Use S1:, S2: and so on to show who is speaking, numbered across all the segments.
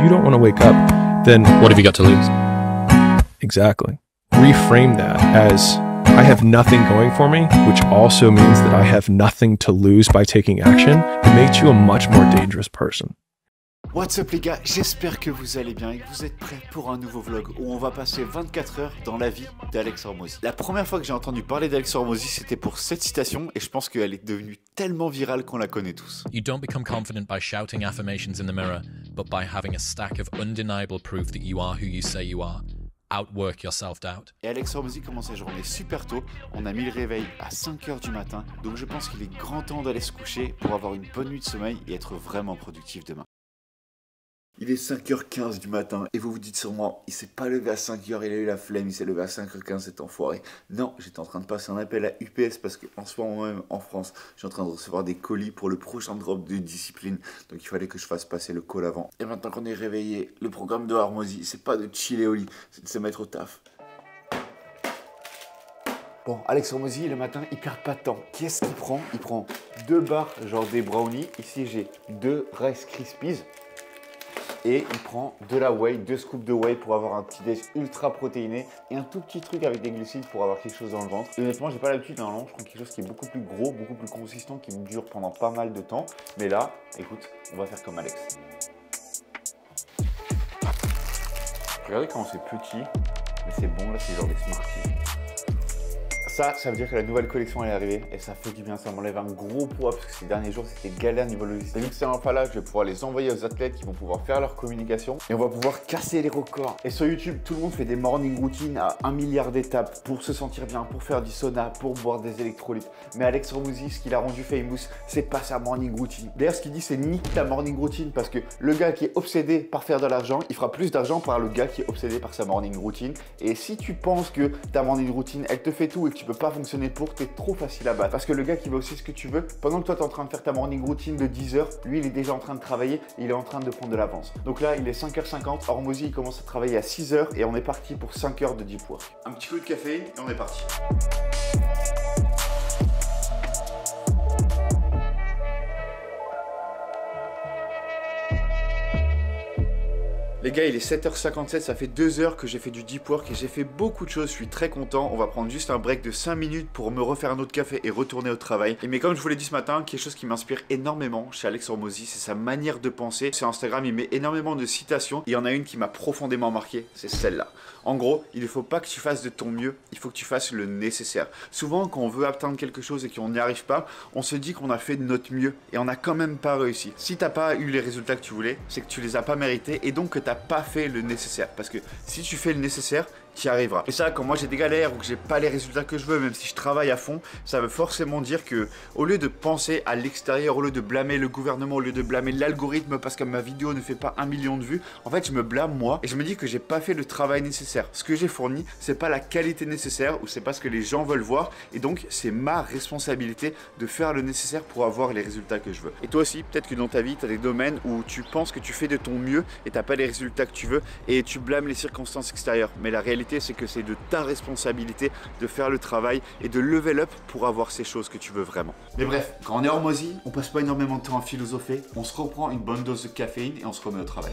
S1: you don't want to wake up, then
S2: What have you got to lose?
S1: exactly. Reframe that as I have nothing going for me, which also means that I have nothing to lose by taking action. It makes you a much more dangerous person.
S3: What's up les gars, j'espère que vous allez bien et que vous êtes prêts pour un nouveau vlog où on va passer 24 heures dans la vie d'Alex Hormozi. La première fois que j'ai entendu parler d'Alex Hormozi, c'était pour cette citation et je pense qu'elle est devenue tellement virale qu'on la connaît tous.
S2: You don't become confident by shouting affirmations in the mirror, but by having a stack of undeniable proof that you are who you say you are. Outwork your self-doubt.
S3: Et Alex Hormozi commence sa journée super tôt, on a mis le réveil à 5 h du matin, donc je pense qu'il est grand temps d'aller se coucher pour avoir une bonne nuit de sommeil et être vraiment productif demain. Il est 5h15 du matin et vous vous dites sûrement, il s'est pas levé à 5h, il a eu la flemme, il s'est levé à 5h15 cet enfoiré. Non, j'étais en train de passer un appel à UPS parce qu'en ce moment même en France, je suis en train de recevoir des colis pour le prochain drop de discipline. Donc il fallait que je fasse passer le call avant. Et maintenant qu'on est réveillé, le programme de Hormozi, c'est pas de chiller au lit, c'est de se mettre au taf. Bon, Alex Hormozi, le matin, il perd pas de temps. Qu'est-ce qu'il prend? Il prend 2 barres, genre des brownies. Ici, j'ai 2 Rice Krispies. Et il prend de la whey, 2 scoops de whey pour avoir un petit déj ultra protéiné et un tout petit truc avec des glucides pour avoir quelque chose dans le ventre. Et honnêtement, j'ai pas l'habitude d'un long, je prends quelque chose qui est beaucoup plus gros, beaucoup plus consistant, qui me dure pendant pas mal de temps. Mais là, écoute, on va faire comme Alex. Regardez comment c'est petit, mais c'est bon, là c'est genre des Smarties. Ça veut dire que la nouvelle collection est arrivée et ça fait du bien, ça m'enlève un gros poids parce que ces derniers jours c'était galère niveau logistique. Et vu que c'est un là, je vais pouvoir les envoyer aux athlètes qui vont pouvoir faire leur communication et on va pouvoir casser les records. Et sur YouTube, tout le monde fait des morning routines à 1 milliard d'étapes pour se sentir bien, pour faire du sauna, pour boire des électrolytes. Mais Alex Hormozi, ce qu'il a rendu famous, c'est pas sa morning routine. D'ailleurs, ce qu'il dit, c'est nique ta morning routine parce que le gars qui est obsédé par faire de l'argent, il fera plus d'argent par le gars qui est obsédé par sa morning routine. Et si tu penses que ta morning routine, elle te fait tout et que tu peux pas fonctionner pour, t'es trop facile à battre. Parce que le gars qui veut aussi ce que tu veux, pendant que toi t'es en train de faire ta morning routine de 10 h, lui il est déjà en train de travailler et il est en train de prendre de l'avance. Donc là il est 5h50, Hormozi il commence à travailler à 6 h et on est parti pour 5 heures de deep work. Un petit coup de café et on est parti. Les gars, il est 7h57, ça fait 2 heures que j'ai fait du deep work et j'ai fait beaucoup de choses, je suis très content. On va prendre juste un break de 5 minutes pour me refaire un autre café et retourner au travail. Mais comme je vous l'ai dit ce matin, quelque chose qui m'inspire énormément chez Alex Hormozi, c'est sa manière de penser. Sur Instagram, il met énormément de citations. Il y en a une qui m'a profondément marqué, c'est celle-là. En gros, il ne faut pas que tu fasses de ton mieux, il faut que tu fasses le nécessaire. Souvent, quand on veut atteindre quelque chose et qu'on n'y arrive pas, on se dit qu'on a fait de notre mieux et on n'a quand même pas réussi. Si tu n'as pas eu les résultats que tu voulais, c'est que tu les as pas mérités et donc que tu n'as pas fait le nécessaire. Parce que si tu fais le nécessaire, tu y arriveras. Et ça, quand moi j'ai des galères ou que j'ai pas les résultats que je veux, même si je travaille à fond, ça veut forcément dire que au lieu de penser à l'extérieur, au lieu de blâmer le gouvernement, au lieu de blâmer l'algorithme parce que ma vidéo ne fait pas 1 million de vues, en fait je me blâme moi et je me dis que j'ai pas fait le travail nécessaire. Ce que j'ai fourni, c'est pas la qualité nécessaire ou c'est pas ce que les gens veulent voir et donc c'est ma responsabilité de faire le nécessaire pour avoir les résultats que je veux. Et toi aussi, peut-être que dans ta vie, tu as des domaines où tu penses que tu fais de ton mieux et t'as pas les résultats que tu veux et tu blâmes les circonstances extérieures. Mais la réalité, c'est que c'est de ta responsabilité de faire le travail et de level up pour avoir ces choses que tu veux vraiment. Mais bref, quand on est Hormozi, on passe pas énormément de temps à philosopher, on se reprend une bonne dose de caféine et on se remet au travail.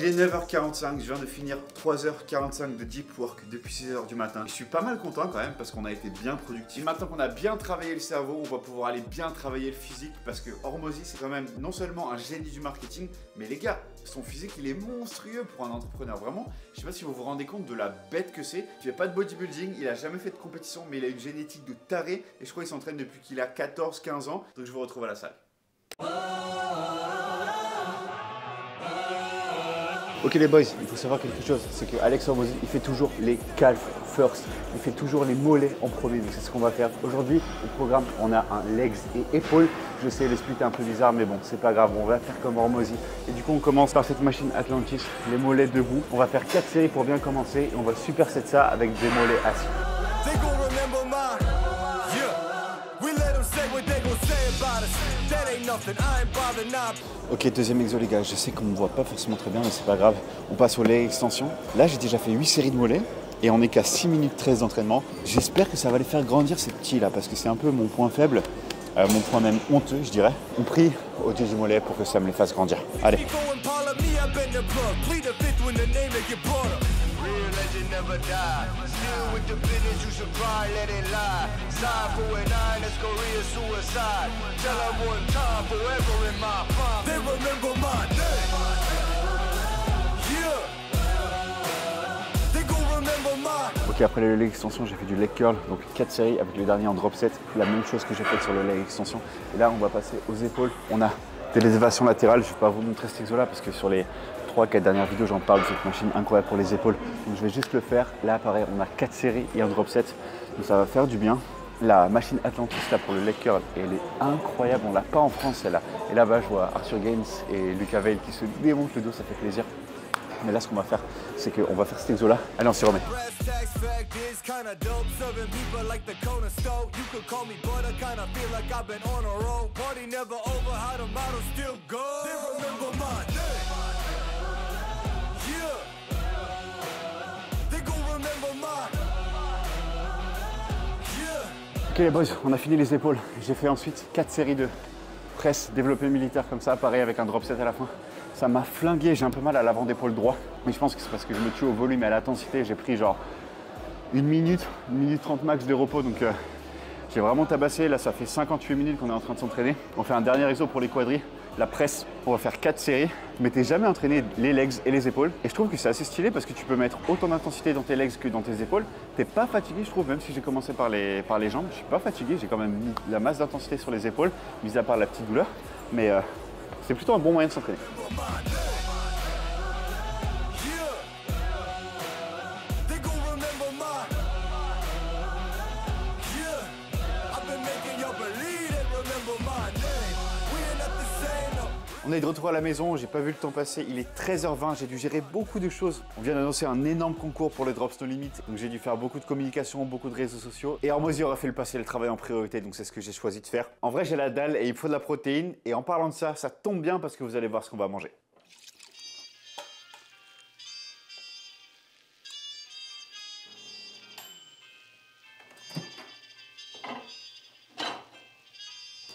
S3: Il est 9h45, je viens de finir 3h45 de deep work depuis 6h du matin. Je suis pas mal content quand même parce qu'on a été bien productif. Maintenant qu'on a bien travaillé le cerveau, on va pouvoir aller bien travailler le physique parce que Hormozi c'est quand même non seulement un génie du marketing, mais les gars, son physique il est monstrueux pour un entrepreneur. Vraiment, je sais pas si vous vous rendez compte de la bête que c'est. Il fait pas de bodybuilding, il a jamais fait de compétition, mais il a une génétique de taré et je crois qu'il s'entraîne depuis qu'il a 14-15 ans. Donc je vous retrouve à la salle. Ok les boys, il faut savoir quelque chose, c'est que Alex Hormozi, il fait toujours les calves first, il fait toujours les mollets en premier, donc c'est ce qu'on va faire. Aujourd'hui, au programme, on a un legs et épaules. Je sais, le split est un peu bizarre, mais bon, c'est pas grave, on va faire comme Hormozi. Et du coup, on commence par cette machine Atlantis, les mollets debout. On va faire 4 séries pour bien commencer et on va superset ça avec des mollets assis. Ok, deuxième exo les gars, je sais qu'on ne me voit pas forcément très bien mais c'est pas grave. On passe au leg extension. Là j'ai déjà fait 8 séries de mollets et on est qu'à 6 minutes 13 d'entraînement. J'espère que ça va les faire grandir ces petits là parce que c'est un peu mon point faible. mon point même honteux, je dirais. On prie au Dieu du mollet pour que ça me les fasse grandir. Allez. Ok, après le leg extension, j'ai fait du leg curl, donc 4 séries avec le dernier en drop set, la même chose que j'ai fait sur le leg extension. Et là, on va passer aux épaules. On a des élévations latérales. Je ne vais pas vous montrer cet exo là parce que sur les 3-4 dernières vidéos, j'en parle de cette machine incroyable pour les épaules. Donc je vais juste le faire. Là, pareil, on a 4 séries et un drop set, donc ça va faire du bien. La machine Atlantis là pour le leg curl, elle est incroyable. On l'a pas en France celle-là. Et là-bas, je vois Arthur Gaines et Lucas Veil qui se démontent le dos, ça fait plaisir. Mais là, ce qu'on va faire, c'est qu'on va faire cet exo là. Allez, on s'y remet. Ok les boys, on a fini les épaules. J'ai fait ensuite 4 séries de presse développé militaire comme ça, pareil avec un drop set à la fin. Ça m'a flingué, j'ai un peu mal à l'avant d'épaule droit. Mais je pense que c'est parce que je me tue au volume et à l'intensité. J'ai pris genre 1 minute 30 max de repos. Donc j'ai vraiment tabassé. Là, ça fait 58 minutes qu'on est en train de s'entraîner. On fait un dernier exo pour les quadris. La presse, on va faire 4 séries. Je m'étais jamais entraîné les legs et les épaules. Et je trouve que c'est assez stylé parce que tu peux mettre autant d'intensité dans tes legs que dans tes épaules. T'es pas fatigué, je trouve, même si j'ai commencé par les jambes. Je suis pas fatigué, j'ai quand même mis la masse d'intensité sur les épaules, mis à part la petite douleur. Mais c'est plutôt un bon moyen de s'entraîner. On est de retour à la maison, j'ai pas vu le temps passer, il est 13h20, j'ai dû gérer beaucoup de choses. On vient d'annoncer un énorme concours pour les Drops No Limit, donc j'ai dû faire beaucoup de communication, beaucoup de réseaux sociaux. Et Hormozy aura fait le passer le travail en priorité, donc c'est ce que j'ai choisi de faire. En vrai, j'ai la dalle et il me faut de la protéine. Et en parlant de ça, ça tombe bien parce que vous allez voir ce qu'on va manger.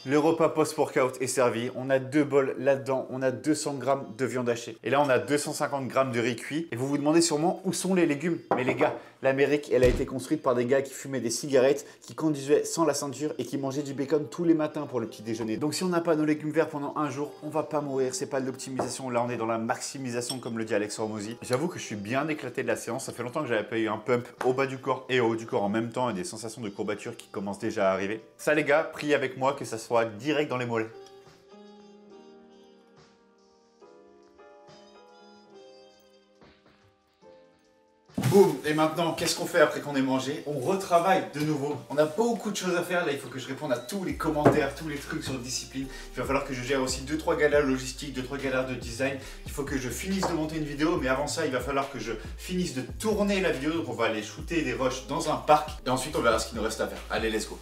S3: Le repas post-workout est servi. On a 2 bols là-dedans. On a 200 g de viande hachée. Et là, on a 250 g de riz cuit. Et vous vous demandez sûrement où sont les légumes. Mais les gars, l'Amérique, elle a été construite par des gars qui fumaient des cigarettes, qui conduisaient sans la ceinture et qui mangeaient du bacon tous les matins pour le petit déjeuner. Donc si on n'a pas nos légumes verts pendant un jour, on va pas mourir. C'est pas de l'optimisation. Là, on est dans la maximisation, comme le dit Alex Hormozy. J'avoue que je suis bien éclaté de la séance. Ça fait longtemps que j'avais pas eu un pump au bas du corps et au haut du corps en même temps et des sensations de courbature qui commencent déjà à arriver. Ça, les gars, priez avec moi que ça soit direct dans les mollets. Boum! Et maintenant, qu'est-ce qu'on fait après qu'on ait mangé? On retravaille de nouveau. On a beaucoup de choses à faire. Là, il faut que je réponde à tous les commentaires, tous les trucs sur Discipline. Il va falloir que je gère aussi 2-3 galères logistiques, 2-3 galères de design. Il faut que je finisse de monter une vidéo. Mais avant ça, il va falloir que je finisse de tourner la vidéo. Donc, on va aller shooter des rushs dans un parc. Et ensuite, on verra ce qu'il nous reste à faire. Allez, let's go!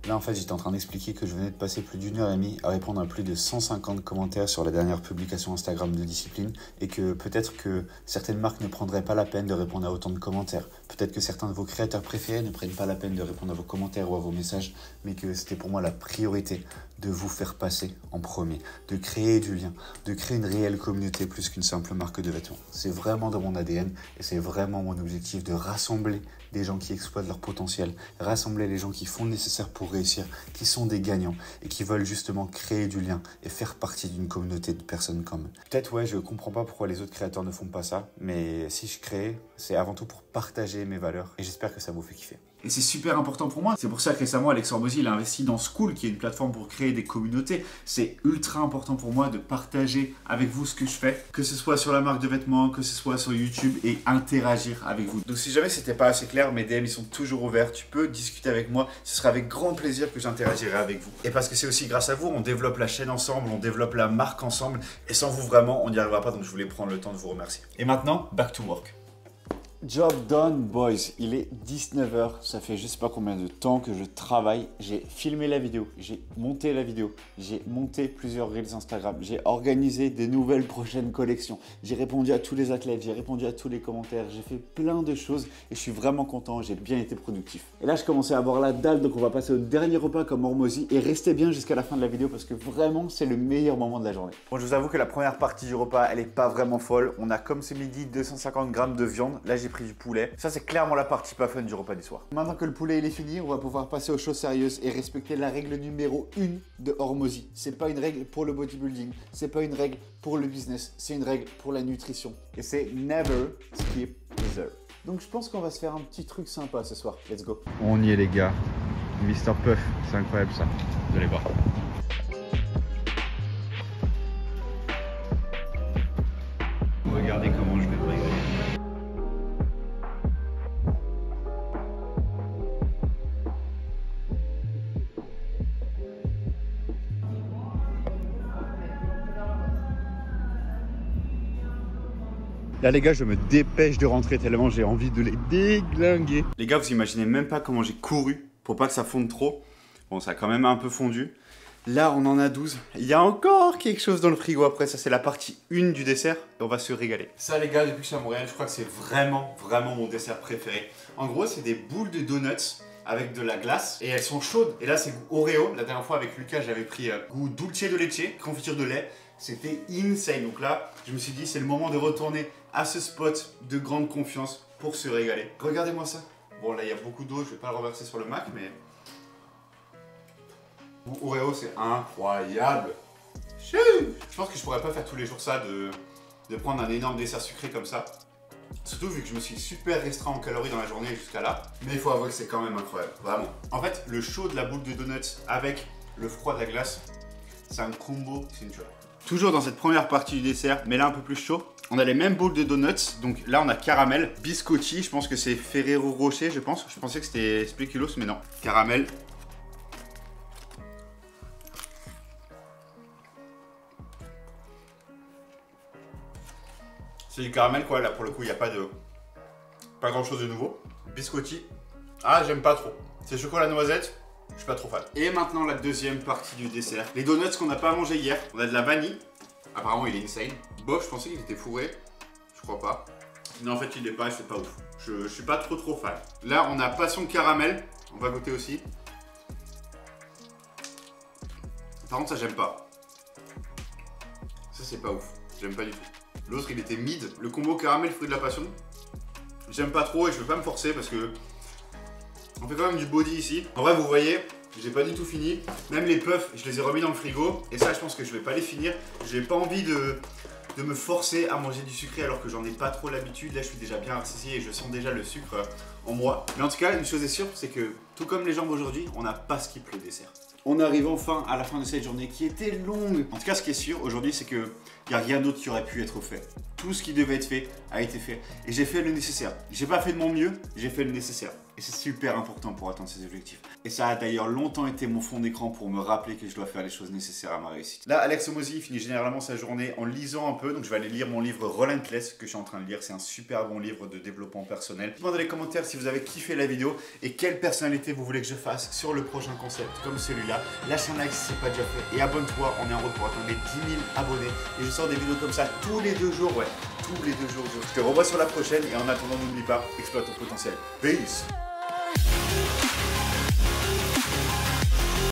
S3: Là, en fait, j'étais en train d'expliquer que je venais de passer plus d'1h30 à répondre à plus de 150 commentaires sur la dernière publication Instagram de Discipline et que peut-être que certaines marques ne prendraient pas la peine de répondre à autant de commentaires. Peut-être que certains de vos créateurs préférés ne prennent pas la peine de répondre à vos commentaires ou à vos messages, mais que c'était pour moi la priorité de vous faire passer en premier, de créer du lien, de créer une réelle communauté plus qu'une simple marque de vêtements. C'est vraiment dans mon ADN et c'est vraiment mon objectif de rassembler des gens qui exploitent leur potentiel, rassembler les gens qui font le nécessaire pour réussir, qui sont des gagnants et qui veulent justement créer du lien et faire partie d'une communauté de personnes comme eux. Peut-être, ouais, je comprends pas pourquoi les autres créateurs ne font pas ça, mais si je crée, c'est avant tout pour partager mes valeurs et j'espère que ça vous fait kiffer. Et c'est super important pour moi. C'est pour ça que récemment, Alex Hormozy il a investi dans Skool, qui est une plateforme pour créer des communautés. C'est ultra important pour moi de partager avec vous ce que je fais, que ce soit sur la marque de vêtements, que ce soit sur YouTube et interagir avec vous. Donc si jamais c'était pas assez clair, mes DM ils sont toujours ouverts. Tu peux discuter avec moi. Ce sera avec grand plaisir que j'interagirai avec vous. Et parce que c'est aussi grâce à vous, on développe la chaîne ensemble, on développe la marque ensemble. Et sans vous, vraiment, on n'y arrivera pas. Donc je voulais prendre le temps de vous remercier. Et maintenant, back to work. Job done, boys. Il est 19h. Ça fait je sais pas combien de temps que je travaille. J'ai filmé la vidéo, j'ai monté la vidéo, j'ai monté plusieurs reels Instagram, j'ai organisé des nouvelles prochaines collections, j'ai répondu à tous les athlètes, j'ai répondu à tous les commentaires, j'ai fait plein de choses et je suis vraiment content. J'ai bien été productif. Et là, je commençais à avoir la dalle, donc on va passer au dernier repas comme Hormozy et restez bien jusqu'à la fin de la vidéo parce que vraiment, c'est le meilleur moment de la journée. Bon, je vous avoue que la première partie du repas, elle est pas vraiment folle. On a comme ce midi 250 grammes de viande. Là, j'ai pris du poulet. Ça, c'est clairement la partie pas fun du repas du soir. Maintenant que le poulet il est fini, on va pouvoir passer aux choses sérieuses et respecter la règle numéro 1 de Hormozy. C'est pas une règle pour le bodybuilding, c'est pas une règle pour le business, c'est une règle pour la nutrition. Et c'est never skip dessert. Donc je pense qu'on va se faire un petit truc sympa ce soir. Let's go.
S4: On y est les gars. Mister Puff, c'est incroyable ça. Vous allez voir. Regardez comment je vais me régaler.
S3: Là les gars, je me dépêche de rentrer tellement j'ai envie de les déglinguer. Les gars, vous imaginez même pas comment j'ai couru pour pas que ça fonde trop. Bon, ça a quand même un peu fondu. Là, on en a 12. Il y a encore quelque chose dans le frigo après. Ça, c'est la partie 1 du dessert et on va se régaler. Ça les gars, depuis que je suis à Montréal, je crois que c'est vraiment mon dessert préféré. En gros, c'est des boules de donuts avec de la glace et elles sont chaudes. Et là, c'est goût Oreo. La dernière fois avec Lucas, j'avais pris goût dulce de leche, confiture de lait. C'était insane. Donc là, je me suis dit, c'est le moment de retourner à ce spot de grande confiance pour se régaler. Regardez-moi ça. Bon, là, il y a beaucoup d'eau. Je vais pas le renverser sur le Mac, mais Oreo, c'est incroyable. Je pense que je pourrais pas faire tous les jours ça, de prendre un énorme dessert sucré comme ça. Surtout vu que je me suis super restreint en calories dans la journée jusqu'à là. Mais il faut avouer que c'est quand même incroyable, vraiment. En fait, le chaud de la boule de donuts avec le froid de la glace, c'est un combo signature. Toujours dans cette première partie du dessert, mais là un peu plus chaud. On a les mêmes boules de donuts, donc là on a caramel, biscotti, je pense que c'est Ferrero Rocher, je pense. Je pensais que c'était Spéculoos, mais non. Caramel. C'est du caramel quoi, là pour le coup il n'y a pas grand chose de nouveau. Biscotti, ah j'aime pas trop. C'est chocolat noisette, je suis pas trop fan. Et maintenant la deuxième partie du dessert. Les donuts qu'on n'a pas mangé hier. On a de la vanille, apparemment il est insane. Bof, je pensais qu'il était fourré, je crois pas. Non en fait il est pas, c'est pas ouf. Je suis pas trop fan. Là on a passion caramel, on va goûter aussi. Par contre ça j'aime pas. Ça c'est pas ouf, j'aime pas du tout. L'autre il était mid, le combo caramel fruit de la passion. J'aime pas trop et je veux pas me forcer parce que on fait quand même du body ici. En vrai vous voyez, j'ai pas du tout fini. Même les puffs, je les ai remis dans le frigo. Et ça je pense que je vais pas les finir. J'ai pas envie de me forcer à manger du sucré alors que j'en ai pas trop l'habitude. Là je suis déjà bien rassasié et je sens déjà le sucre en moi. Mais en tout cas une chose est sûre, c'est que tout comme les jambes aujourd'hui, on n'a pas skip le dessert. On arrive enfin à la fin de cette journée qui était longue. En tout cas, ce qui est sûr aujourd'hui, c'est qu'il n'y a rien d'autre qui aurait pu être fait. Tout ce qui devait être fait a été fait. Et j'ai fait le nécessaire. J'ai pas fait de mon mieux, j'ai fait le nécessaire. Et c'est super important pour atteindre ces objectifs. Et ça a d'ailleurs longtemps été mon fond d'écran pour me rappeler que je dois faire les choses nécessaires à ma réussite. Là, Alex Hormozy finit généralement sa journée en lisant un peu. Donc je vais aller lire mon livre Relentless que je suis en train de lire. C'est un super bon livre de développement personnel. Dites-moi dans les commentaires si vous avez kiffé la vidéo et quelle personnalité vous voulez que je fasse sur le prochain concept comme celui-là. Lâche un like si ce n'est pas déjà fait et abonne-toi. On est en route pour atteindre les 10 000 abonnés. Et je sors des vidéos comme ça tous les 2 jours. Ouais, tous les 2 jours. Je te revois sur la prochaine et en attendant, n'oublie pas, exploite ton potentiel. Peace!